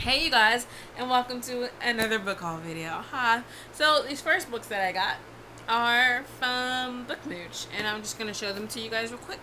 Hey you guys, and welcome to another book haul video. Hi. So these first books that I got are from Bookmooch, and I'm just gonna show them to you guys real quick.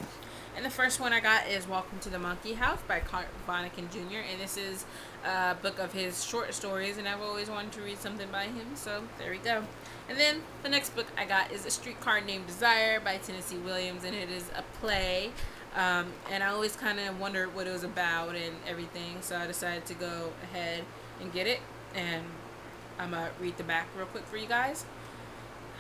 And the first one I got is Welcome to the Monkey House by Vonnegut Jr. And this is a book of his short stories, and I've always wanted to read something by him, so there we go. And then the next book I got is A Streetcar Named Desire by Tennessee Williams, and it is a play. And I always kind of wondered what it was about and everything, so I decided to go ahead and get it. And I'm going to read the back real quick for you guys.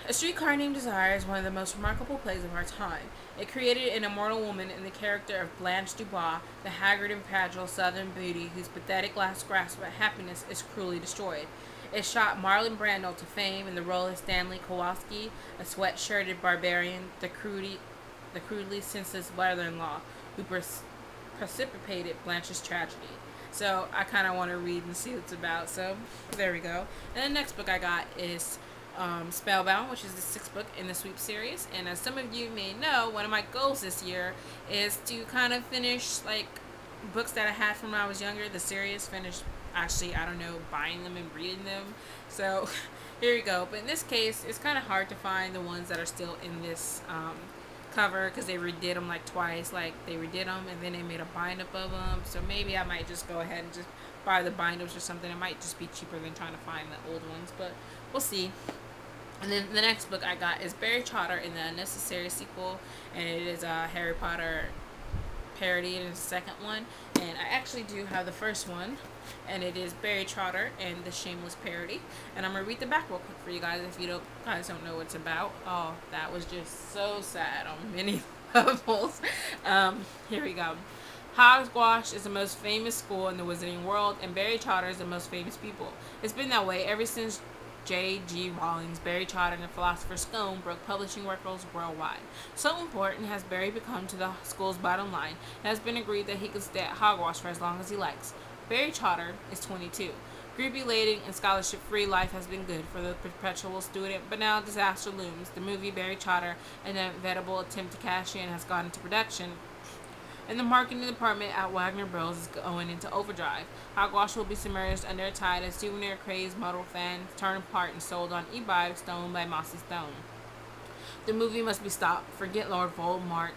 A Streetcar Named Desire is one of the most remarkable plays of our time. It created an immortal woman in the character of Blanche Dubois, the haggard and fragile southern beauty whose pathetic last grasp at happiness is cruelly destroyed. It shot Marlon Brando to fame in the role of Stanley Kowalski, a sweat-shirted barbarian, the crudely senseless brother-in-law who precipitated Blanche's tragedy. So I kind of want to read and see what it's about. So there we go. And the next book I got is Spellbound, which is the sixth book in the Sweep series. And as some of you may know, one of my goals this year is to kind of finish like books that I had from when I was younger. The series finished, actually, I don't know, buying them and reading them. So here you go. But in this case, it's kind of hard to find the ones that are still in this cover because they redid them like twice. Like they redid them and then they made a bind up of them. So maybe I might just go ahead and just buy the bind ups or something. It might just be cheaper than trying to find the old ones, but we'll see. And then the next book I got is Barry Trotter in the Unnecessary sequel, and it is a Harry Potter parody. It is the second one, and I actually do have the first one, and it is Barry Trotter and the Shameless Parody. And I'm gonna read the back real quick for you guys if you guys don't know what it's about. Oh, that was just so sad on many levels. Here we go. Hogwash is the most famous school in the wizarding world, and Barry Trotter is the most famous people. It's been that way ever since J.G. Rawlings, Barry Trotter, and the philosopher Scowen broke publishing records worldwide. So important has Barry become to the school's bottom line, it has been agreed that he can stay at Hogwash for as long as he likes. Barry Trotter is 22. Groupie-laden and scholarship-free life has been good for the perpetual student, but now disaster looms. The movie Barry Trotter, an inevitable attempt to cash in, has gone into production, and the marketing department at Wagner Bros is going into overdrive. Hogwash will be submerged under a tide as souvenir-crazed model fans turn apart and sold on eBay, stone by Mossy Stone. The movie must be stopped. Forget Lord Voldemort.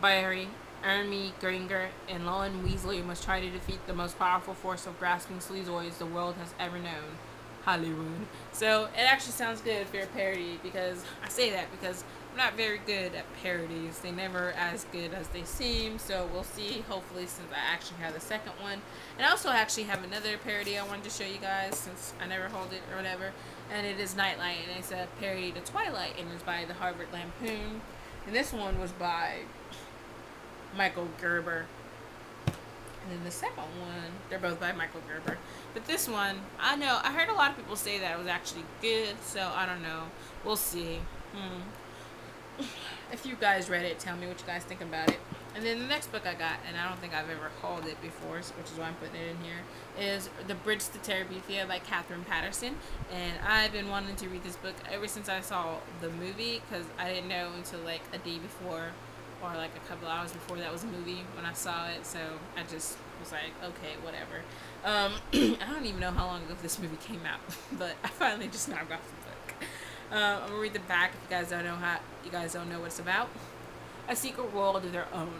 Barry, Hermione Granger, and Lon Weasley must try to defeat the most powerful force of grasping sleazoids the world has ever known. Hollywood. So it actually sounds good for a parody, because I say that because I'm not very good at parodies. They're never as good as they seem, so we'll see, hopefully, since I actually have the second one. And I also actually have another parody I wanted to show you guys since I never hold it or whatever, and it is Nightlight, and it's a parody to Twilight, and it's by the Harvard Lampoon. And this one was by Michael Gerber. And then the second one, they're both by Michael Gerber. But this one, I heard a lot of people say that it was actually good, so I don't know. We'll see. If you guys read it, tell me what you guys think about it. And then the next book I got, and I don't think I've ever hauled it before, which is why I'm putting it in here, is The Bridge to Terabithia by Catherine Patterson. And I've been wanting to read this book ever since I saw the movie, because I didn't know until like a day before or like a couple hours before that was a movie when I saw it, so I just was like, okay, whatever. I don't even know how long ago this movie came out, but I finally just now got the book. I'm gonna read the back if you guys don't know what it's about. A secret world of their own.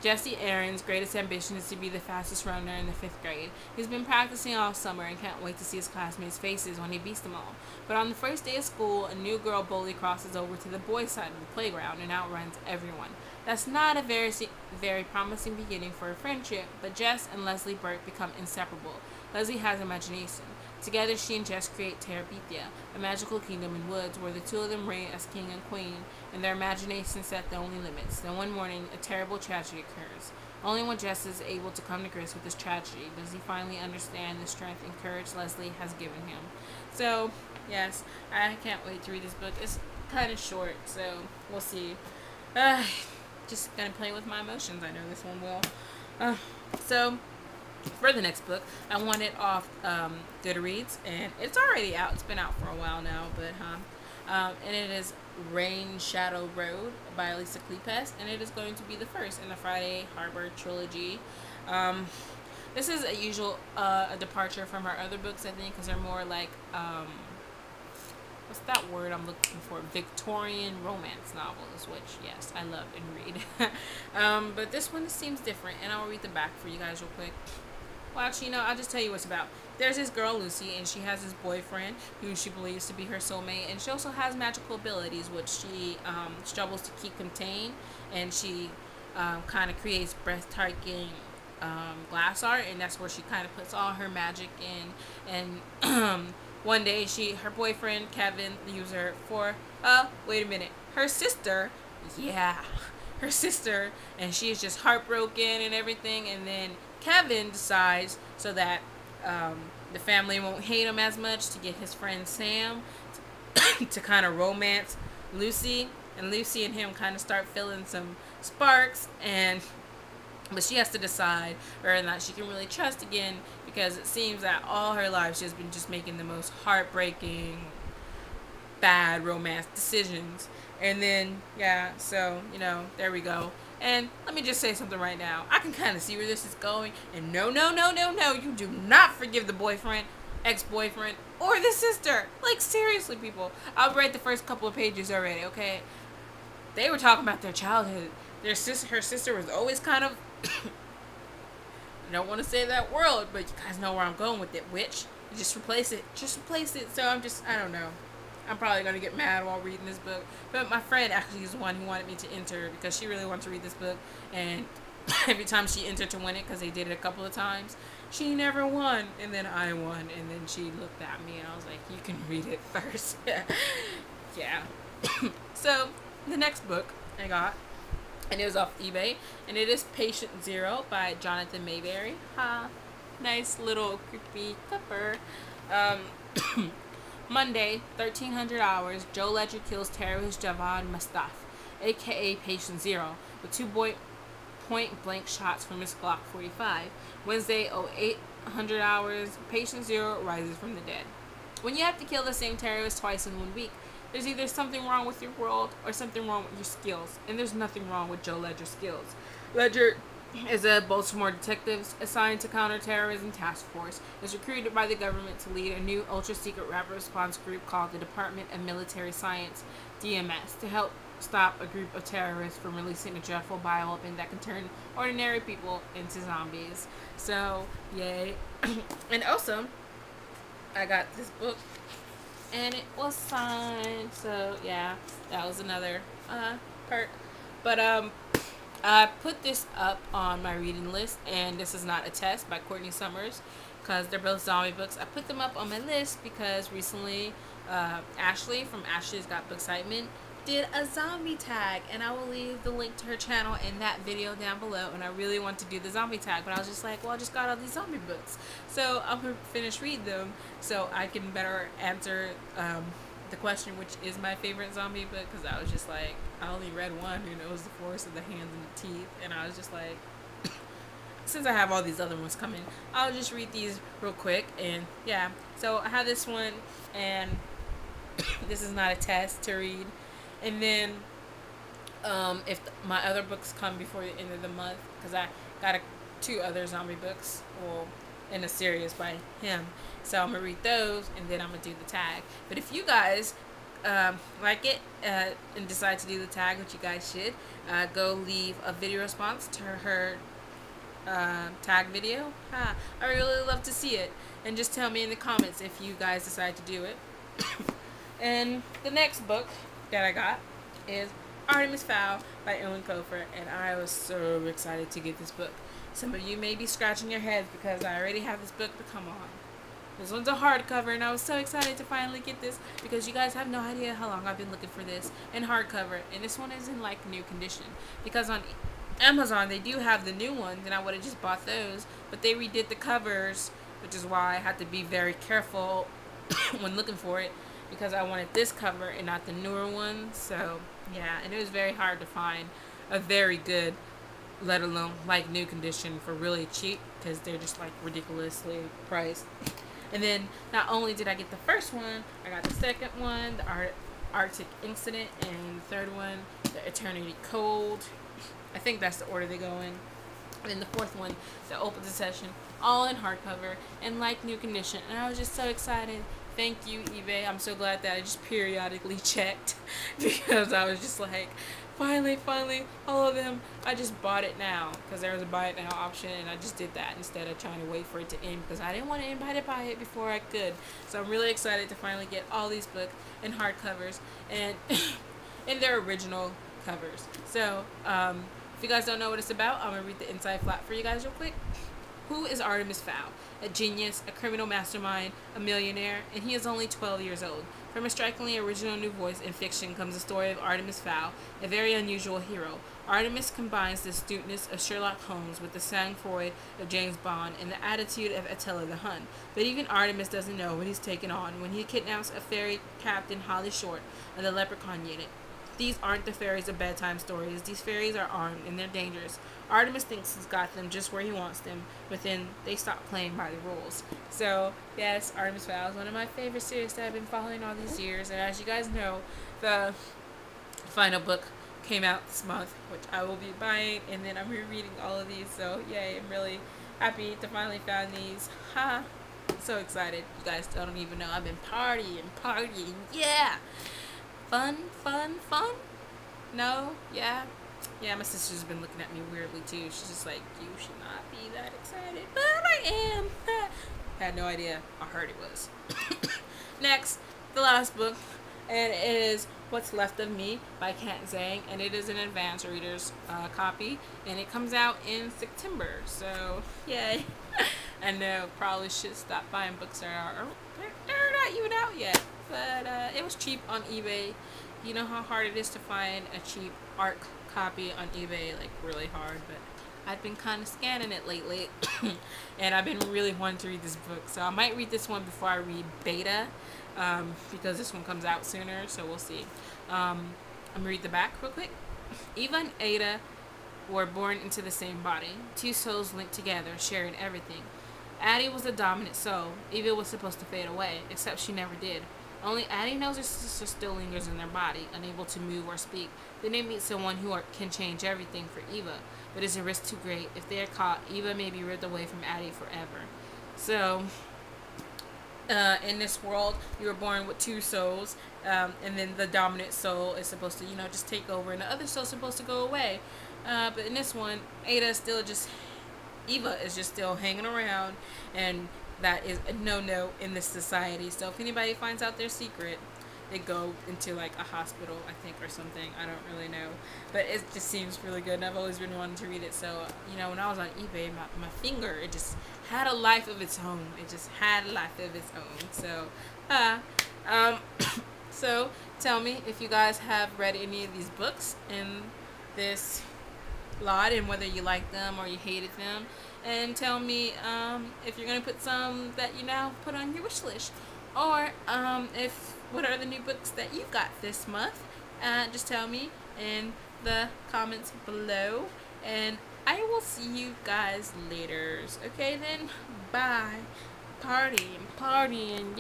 Jesse Aaron's greatest ambition is to be the fastest runner in the 5th grade. He's been practicing all summer and can't wait to see his classmates' faces when he beats them all. But on the first day of school, a new girl bully crosses over to the boys' side of the playground and outruns everyone. That's not a very promising beginning for a friendship, but Jess and Leslie Burke become inseparable. Leslie has imagination. Together, she and Jess create Terabithia, a magical kingdom in woods where the two of them reign as king and queen, and their imagination set the only limits. Then one morning, a terrible tragedy occurs. Only when Jess is able to come to grips with this tragedy does he finally understand the strength and courage Leslie has given him. So, yes, I can't wait to read this book. It's kind of short, so we'll see. Just gonna play with my emotions. I know this one will. So for the next book, I want it off Goodreads, and it's already out. It's been out for a while now, but and it is Rain Shadow Road by Lisa Kleypas, and it is going to be the first in the Friday Harbor trilogy. This is a departure from her other books, I think, because they're more like, what's that word I'm looking for? Victorian romance novels, which, yes, I love and read. But this one seems different, and I'll read the back for you guys real quick. Well, actually, you know, I'll just tell you what it's about. There's this girl, Lucy, and she has this boyfriend who she believes to be her soulmate, and she also has magical abilities, which she struggles to keep contained, and she kind of creates breathtaking glass art, and that's where she kind of puts all her magic in. And one day, her boyfriend, Kevin, leaves her for, wait a minute, her sister, her sister, and she is just heartbroken and everything, and then Kevin decides, so that the family won't hate him as much, to get his friend Sam to kind of romance Lucy, and Lucy and him kind of start feeling some sparks, but she has to decide whether or not she can really trust again, because it seems that all her life she's been just making the most heartbreaking, bad romance decisions. And then, yeah, so, you know, there we go. And let me just say something right now. I can kind of see where this is going. And no, you do not forgive the boyfriend, ex-boyfriend, or the sister. Like, seriously, people. I'll write the first couple of pages already, okay? They were talking about their childhood. Her sister was always kind of... I don't want to say that word, but you guys know where I'm going with it, witch. You just replace it. Just replace it. So I don't know. I'm probably going to get mad while reading this book. But my friend actually is the one who wanted me to enter, because she really wanted to read this book. And every time she entered to win it, because they did it a couple of times, she never won. And then I won. And then she looked at me and I was like, you can read it first. Yeah. So the next book I got, and it was off eBay, and it is Patient Zero by Jonathan Mayberry. Nice little creepy cover. Monday, 1300 hours, Joe Ledger kills terrorist Javon Mustaf, aka Patient Zero, with 2 point-blank shots from his Glock 45. Wednesday, 0800 hours, Patient Zero rises from the dead. When you have to kill the same terrorist twice in 1 week, there's either something wrong with your world or something wrong with your skills, and there's nothing wrong with Joe Ledger's skills. Ledger is a Baltimore detective assigned to counterterrorism task force. Is recruited by the government to lead a new ultra-secret rapid response group called the Department of Military Science, DMS, to help stop a group of terrorists from releasing a dreadful bioweapon that can turn ordinary people into zombies. So, yay. And also, I got this book, and it was signed, so yeah, that was another perk. But I put this up on my reading list, and This Is Not a Test by Courtney Summers, because they're both zombie books. I put them up on my list because recently Ashely from Ashley's Got Bookcitement did a zombie tag, and I will leave the link to her channel in that video down below. And I really want to do the zombie tag, but I was just like, well, I just got all these zombie books, so I'm gonna finish read them so I can better answer the question, which is my favorite zombie book, because I was just like, I only read one, and it was The Forest of the Hands and the Teeth, and I was just like, since I have all these other ones coming, I'll just read these real quick. And yeah, so I have this one, and This Is Not a Test to read. And then if my other books come before the end of the month, because I got 2 other zombie books, well, in a series by him, so I'm gonna read those, and then I'm gonna do the tag. But if you guys like it and decide to do the tag, which you guys should, go leave a video response to her tag video. I really love to see it, and just tell me in the comments if you guys decide to do it. And the next book that I got is Artemis Fowl by Ellen Kofer, and I was so excited to get this book. Some of you may be scratching your heads because I already have this book, but come on. This one's a hardcover, and I was so excited to finally get this, because you guys have no idea how long I've been looking for this in hardcover, and this one is in like new condition, because on Amazon they do have the new ones, and I would have just bought those, but they redid the covers, which is why I had to be very careful when looking for it, because I wanted this cover and not the newer one. So yeah, and it was very hard to find a very good, let alone like new condition, for really cheap, because they're just like ridiculously priced. And then not only did I get the first one, I got the second one, the Arctic Incident, and the third one, the Eternity Cold. I think that's the order they go in. And then the fourth one that opens the session, all in hardcover and like new condition. And I was just so excited. Thank you, eBay. I'm so glad that I just periodically checked because I was just like, finally, all of them. I just bought it now because there was a buy it now option, and I just did that instead of trying to wait for it to end because I didn't want to buy it before I could. So I'm really excited to finally get all these books in hardcovers and in their original covers. So, if you guys don't know what it's about, I'm going to read the inside flap for you guys real quick. Who is Artemis Fowl? A genius, a criminal mastermind, a millionaire, and he is only 12 years old. From a strikingly original new voice in fiction comes the story of Artemis Fowl, a very unusual hero. Artemis combines the astuteness of Sherlock Holmes with the sang-froid of James Bond and the attitude of Attila the Hun. But even Artemis doesn't know what he's taken on when he kidnaps a ferry captain, Holly Short, of the Leprechaun unit. These aren't the fairies of bedtime stories. These fairies are armed and they're dangerous. Artemis thinks he's got them just where he wants them, but then they stop playing by the rules. So, yes, Artemis Fowl is one of my favorite series that I've been following all these years. And as you guys know, the final book came out this month, which I will be buying, and then I'm rereading all of these. So, yay, I'm really happy to finally find these. Ha! So excited. You guys don't even know. I've been partying. Yeah! Fun? No? Yeah? Yeah, my sister's been looking at me weirdly too. She's just like, you should not be that excited. But I am. Had no idea. I heard it was. Next, the last book. And it is What's Left of Me by Kat Zhang. And it is an advanced reader's copy. And it comes out in September. So, yay. I know, probably should stop buying books that are they're not even out yet. But it was cheap on eBay. You know how hard it is to find a cheap ARC copy on eBay, like really hard. But I've been kind of scanning it lately, and I've been really wanting to read this book. So I might read this one before I read Beta, because this one comes out sooner. So we'll see. I'm gonna read the back real quick. Eva and Ada were born into the same body, two souls linked together, sharing everything. Addie was the dominant soul. Eva was supposed to fade away, except she never did. Only Addie knows her sister still lingers in their body, unable to move or speak. Then they meet someone who can change everything for Eva, but is a risk too great? If they are caught, Eva may be ripped away from Addie forever. So, in this world, you were born with two souls, and then the dominant soul is supposed to, just take over, and the other soul is supposed to go away. But in this one, Eva is just still hanging around, and that is a no-no in this society. So if anybody finds out their secret, they go into like a hospital, I think, or something. I don't really know, but it just seems really good, and I've always been wanting to read it. So when I was on eBay, my finger, it just had a life of its own. So so tell me if you guys have read any of these books in this lot, and whether you like them or you hated them. And tell me if you're going to put some that you now put on your wish list. Or what are the new books that you got this month. Just tell me in the comments below. And I will see you guys later. Okay then, bye. Partying.